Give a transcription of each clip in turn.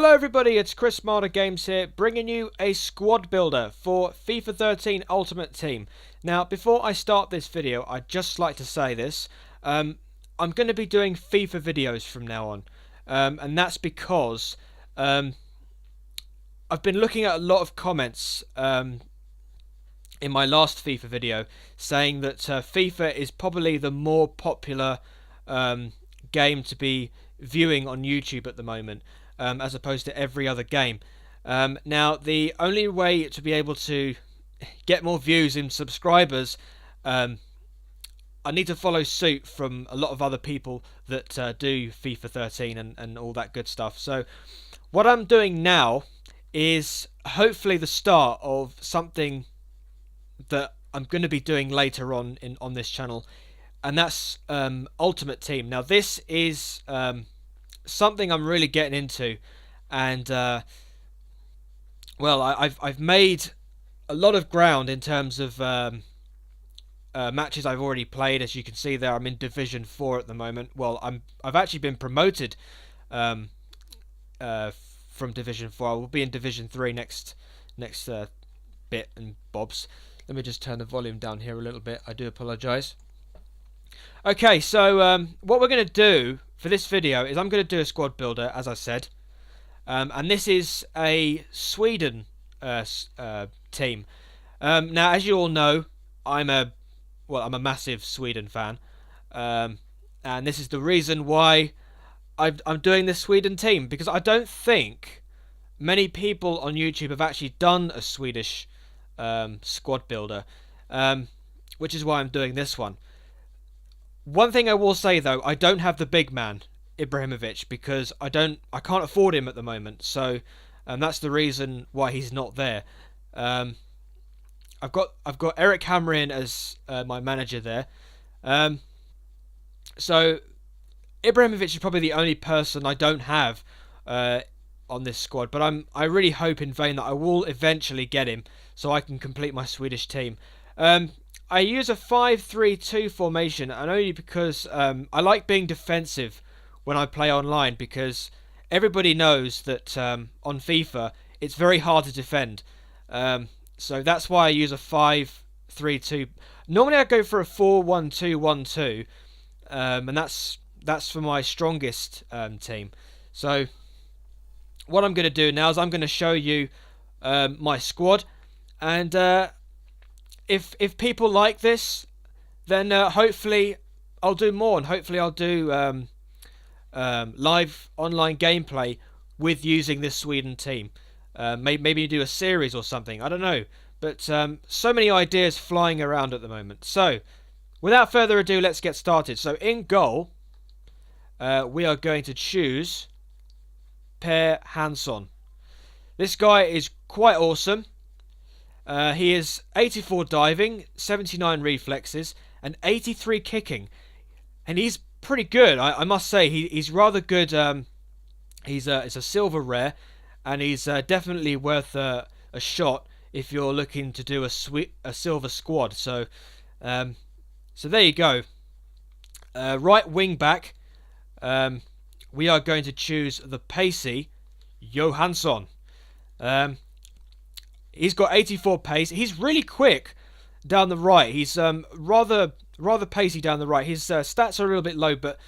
Hello everybody, it's Chris Marder Games here, bringing you a squad builder for FIFA 13 Ultimate Team. Now, before I start this video, I'd just like to say this. I'm going to be doing FIFA videos from now on, and that's because I've been looking at a lot of comments in my last FIFA video saying that FIFA is probably the more popular game to be viewing on YouTube at the moment. As opposed to every other game. Now, the only way to be able to get more views and subscribers, I need to follow suit from a lot of other people that do FIFA 13 and all that good stuff. So, what I'm doing now is hopefully the start of something that I'm going to be doing later on this channel, and that's Ultimate Team. Now, this is something I'm really getting into, and well, I've made a lot of ground in terms of matches I've already played. As you can see there, I'm in Division 4 at the moment. Well, I've actually been promoted from Division 4. I will be in Division 3 next bit and bobs. Let me just turn the volume down here a little bit. I do apologise. Okay, so what we're going to do for this video is I'm going to do a squad builder, as I said, and this is a Sweden team. Now, as you all know, I'm a massive Sweden fan, and this is the reason why I'm doing this Sweden team, because I don't think many people on YouTube have actually done a Swedish squad builder, which is why I'm doing this one. One thing I will say though, I don't have the big man, Ibrahimovic, because I can't afford him at the moment. So that's the reason why he's not there. I've got Eric Hamrin as my manager there. So Ibrahimovic is probably the only person I don't have on this squad, but I really hope in vain that I will eventually get him so I can complete my Swedish team. I use a 5-3-2 formation, and only because I like being defensive when I play online, because everybody knows that on FIFA it's very hard to defend. So that's why I use a 5-3-2. Normally I go for a 4-1-2-1-2, and that's for my strongest team. So what I'm going to do now is I'm going to show you my squad, and if people like this, then hopefully I'll do more, and hopefully I'll do live online gameplay with using this Sweden team. Maybe do a series or something, I don't know. But so many ideas flying around at the moment. So, without further ado, let's get started. So, in goal, we are going to choose Per Hansson. This guy is quite awesome. He is 84 diving, 79 reflexes, and 83 kicking, and he's pretty good. I must say he's rather good. It's a silver rare, and he's definitely worth a shot if you're looking to do a silver squad. So there you go. Right wing back, we are going to choose the pacey Johansson. He's got 84 pace. He's really quick down the right. He's rather pacey down the right. His stats are a little bit low, but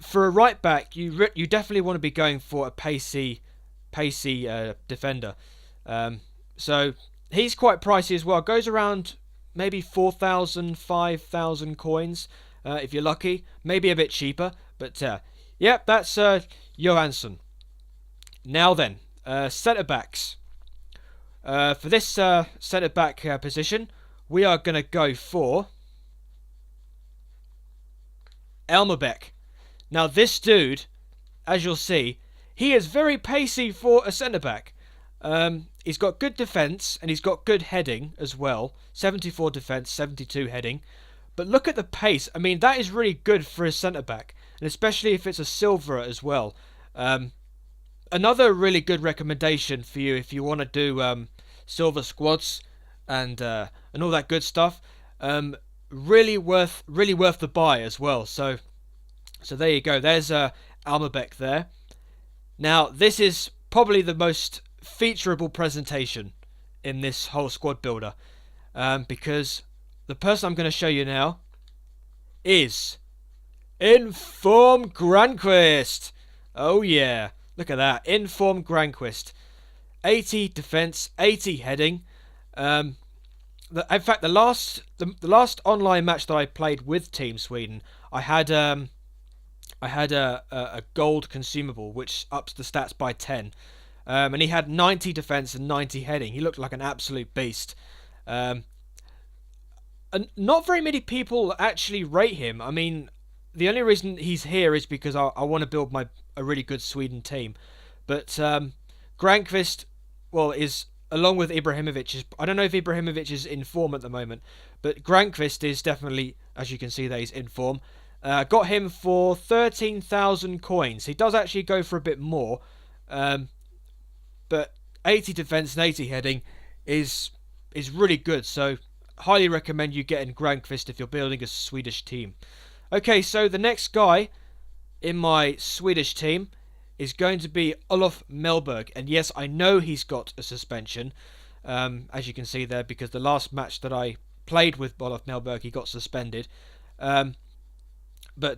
for a right back, you definitely want to be going for a pacey defender. So he's quite pricey as well. Goes around maybe 4,000, 5,000 coins if you're lucky. Maybe a bit cheaper, but yeah, that's Johansson. Now then, centre backs. For this centre back position, we are going to go for Elmerbeck. Now this dude, as you'll see, he is very pacey for a centre back. He's got good defence and he's got good heading as well. 74 defence, 72 heading. But look at the pace. I mean, that is really good for a centre back, and especially if it's a silver as well. Another really good recommendation for you if you want to do silver squads and all that good stuff. Really worth the buy as well. So there you go. There's Almabek there. Now, this is probably the most featureable presentation in this whole squad builder, because the person I'm going to show you now is Inform Granqvist. Oh yeah, look at that, Inform Granqvist. 80 defense, 80 heading. In fact, the last online match that I played with Team Sweden, I had a gold consumable which ups the stats by 10, and he had 90 defense and 90 heading. He looked like an absolute beast. And not very many people actually rate him. I mean, the only reason he's here is because I want to build a really good Sweden team. But Granqvist, well, is, along with Ibrahimovic, I don't know if Ibrahimovic is in form at the moment, but Granqvist is definitely, as you can see there, he's in form. Got him for 13,000 coins. He does actually go for a bit more, but 80 defense and 80 heading is really good. So highly recommend you getting Granqvist if you're building a Swedish team. Okay, so the next guy in my Swedish team is going to be Olof Mellberg. And yes, I know he's got a suspension, as you can see there, because the last match that I played with Olof Mellberg, he got suspended. But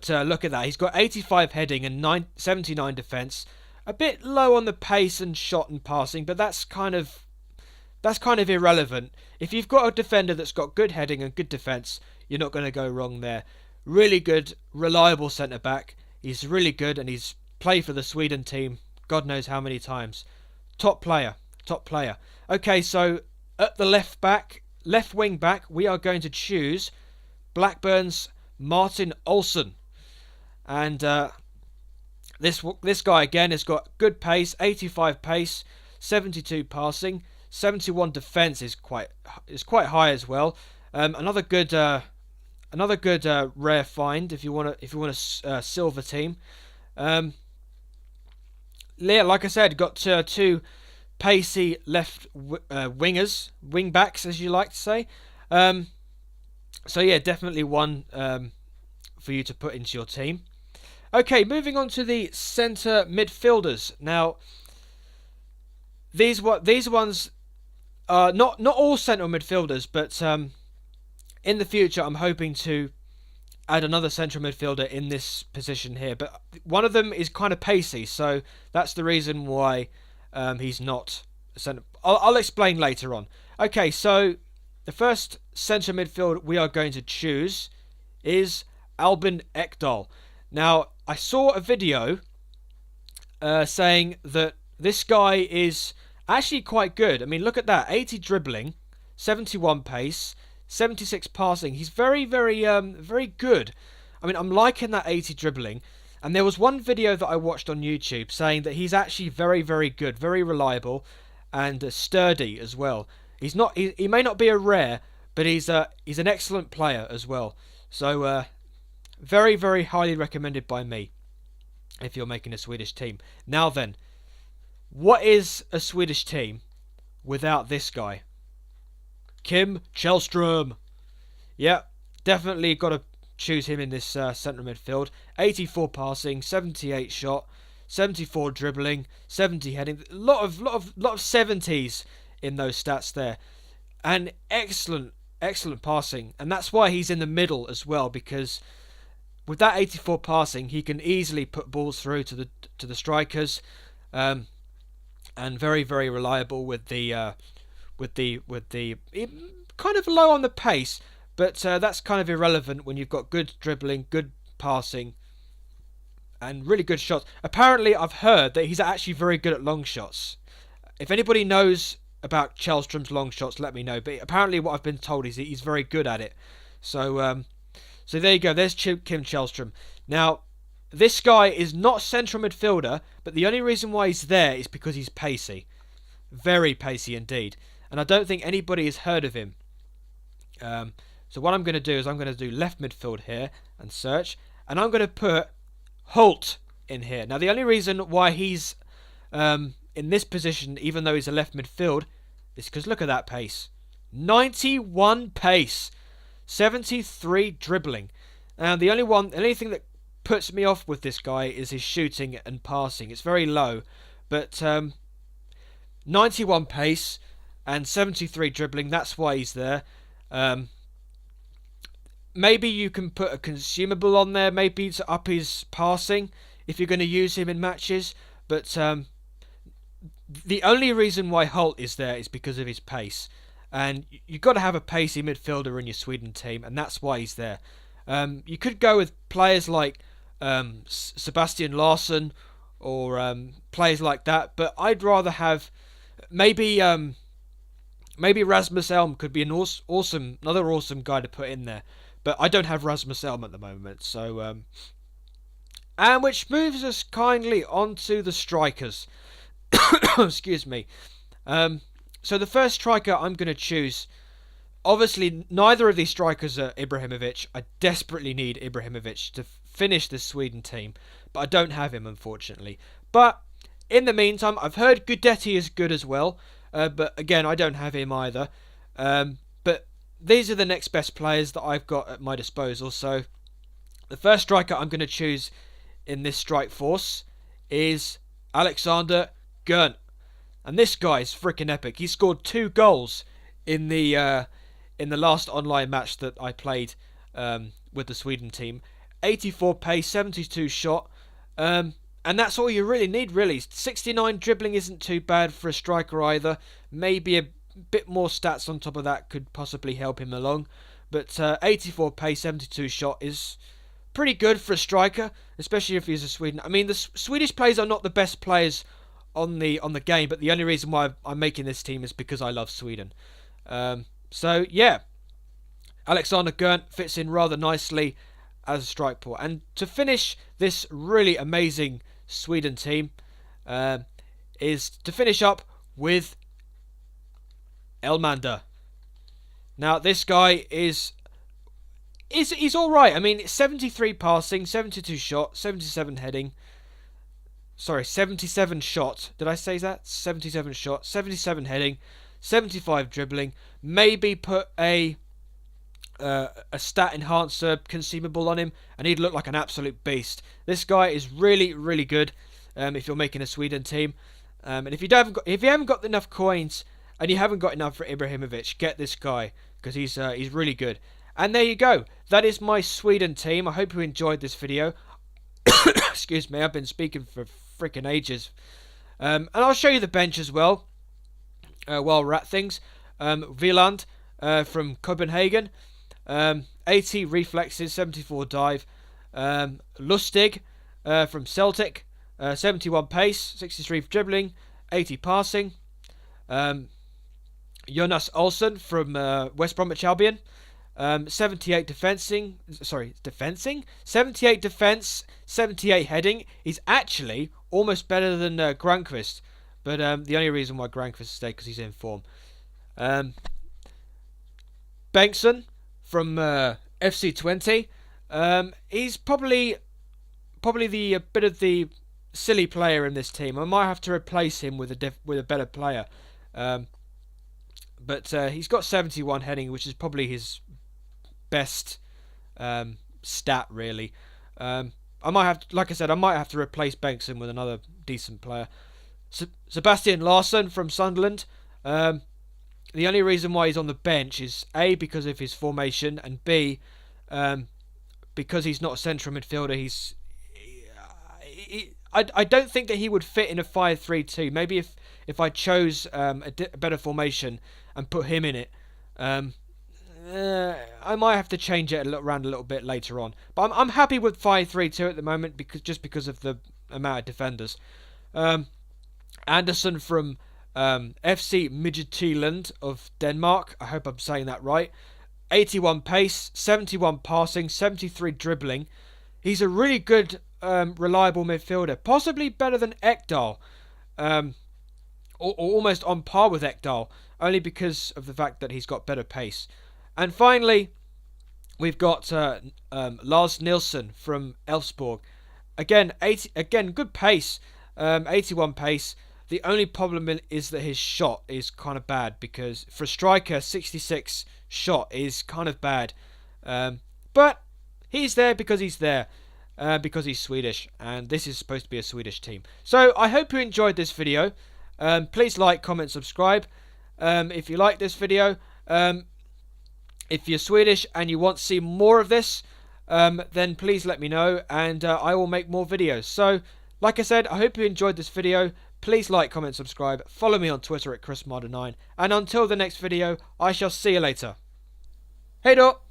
look at that. He's got 85 heading and 79 defense. A bit low on the pace and shot and passing, but that's kind of irrelevant. If you've got a defender that's got good heading and good defense, you're not going to go wrong there. Really good, reliable centre-back. He's really good, and he's played for the Sweden team God knows how many times. Top player. Okay, so at the left wing back, we are going to choose Blackburn's Martin Olsson. And this guy again has got good pace, 85 pace, 72 passing, 71 defense is quite high as well. Another good rare find if you want a silver team. Like I said, got two pacey left wing backs, as you like to say. So yeah, definitely one for you to put into your team. Okay, moving on to the centre midfielders. Now, these ones are not all centre midfielders, but in the future I'm hoping to add another central midfielder in this position here. But one of them is kind of pacey, so that's the reason why he's not a centre. I'll explain later on. Okay, so the first centre midfield we are going to choose is Albin Ekdal. Now, I saw a video saying that this guy is actually quite good. I mean, look at that. 80 dribbling, 71 pace, 76 passing. He's very good. I mean, I'm liking that 80 dribbling. And there was one video that I watched on YouTube saying that he's actually very very good, very reliable, and sturdy as well. He may not be a rare, but he's an excellent player as well. So very highly recommended by me if you're making a Swedish team. Now then, what is a Swedish team without this guy? Kim Källström. Yeah, definitely got to choose him in this centre midfield. 84 passing, 78 shot, 74 dribbling, 70 heading. A lot of 70s in those stats there, and excellent passing. And that's why he's in the middle as well, because with that 84 passing, he can easily put balls through to the strikers, and very reliable with the kind of low on the pace, but that's kind of irrelevant when you've got good dribbling, good passing, and really good shots. Apparently, I've heard that he's actually very good at long shots. If anybody knows about Källström's long shots, let me know. But apparently, what I've been told is that he's very good at it. So there you go. There's Kim Källström. Now, this guy is not central midfielder, but the only reason why he's there is because he's pacey. Very pacey indeed. And I don't think anybody has heard of him. So what I'm going to do is I'm going to do left midfield here and search. And I'm going to put Holt in here. Now, the only reason why he's in this position, even though he's a left midfield, is because look at that pace. 91 pace. 73 dribbling. And the only thing that puts me off with this guy is his shooting and passing. It's very low, but 91 pace and 73 dribbling. That's why he's there. Maybe you can put a consumable on there, maybe to up his passing if you're going to use him in matches. But the only reason why Holt is there is because of his pace. And you've got to have a pacey midfielder in your Sweden team, and that's why he's there. You could go with players like Sebastian Larsson or players like that, but I'd rather have maybe Rasmus Elm could be another awesome guy to put in there. But I don't have Rasmus Elm at the moment, so and which moves us kindly onto the strikers. Excuse me. So the first striker I'm going to choose, obviously neither of these strikers are Ibrahimovic. I desperately need Ibrahimovic to finish this Sweden team, but I don't have him, unfortunately. But in the meantime, I've heard Gudetti is good as well, but again, I don't have him either. But these are the next best players that I've got at my disposal. So the first striker I'm going to choose in this strike force is Alexander Gurn. And this guy is freaking epic. He scored 2 goals in the last online match that I played with the Sweden team. 84 pace, 72 shot. And that's all you really need, really. 69 dribbling isn't too bad for a striker either. Maybe a bit more stats on top of that could possibly help him along. But 84 pace, 72 shot is pretty good for a striker, especially if he's a Sweden. I mean, the Swedish players are not the best players on the game, but the only reason why I'm making this team is because I love Sweden. So yeah, Alexander Gurn fits in rather nicely as a strike port. And to finish this really amazing Sweden team is to finish up with Elmander. Now this guy is he's all right. I mean, 73 passing, 72 shot, 77 heading. Sorry, 77 shot. Did I say that? 77 shot, 77 heading, 75 dribbling. Maybe put a stat enhancer consumable on him, and he'd look like an absolute beast. This guy is really, really good. If you're making a Sweden team, and if you haven't got enough coins and you haven't got enough for Ibrahimovic, get this guy because he's really good. And there you go. That is my Sweden team. I hope you enjoyed this video. Excuse me, I've been speaking for freaking ages. And I'll show you the bench as well. While we're at things, Wieland from Copenhagen, 80 reflexes, 74 dive. Lustig from Celtic, 71 pace, 63 dribbling, 80 passing. Jonas Olsen from West Bromwich Albion, 78 defensing. 78 defense, 78 heading. He's actually almost better than Granqvist, but the only reason why Granqvist stayed because he's in form. Bengtsson from FC20. He's probably the bit of the silly player in this team. I might have to replace him with a better player. But he's got 71 heading, which is probably his best stat, really. I might have, like I said, I might have to replace Bengtsson with another decent player. Sebastian Larsson from Sunderland. The only reason why he's on the bench is A, because of his formation, and B, because he's not a central midfielder. I don't think that he would fit in a 5-3-2. Maybe if I chose a better formation and put him in it, I might have to change it around a little bit later on. But I'm happy with 5-3-2 at the moment because of the amount of defenders. Anderson from FC Midtjylland of Denmark. I hope I'm saying that right. 81 pace, 71 passing, 73 dribbling. He's a really good, reliable midfielder. Possibly better than Ekdal. Or almost on par with Ekdal. Only because of the fact that he's got better pace. And finally, we've got Lars Nilsson from Elfsborg. Again, good pace. 81 pace. The only problem is that his shot is kind of bad, because for a striker, 66 shot is kind of bad. But he's there because he's there. because he's Swedish, and this is supposed to be a Swedish team. So I hope you enjoyed this video. Please like, comment, subscribe if you like this video. If you're Swedish and you want to see more of this, then please let me know, and I will make more videos. So, like I said, I hope you enjoyed this video. Please like, comment, subscribe. Follow me on Twitter at ChrisMarder9. And until the next video, I shall see you later. Hej då!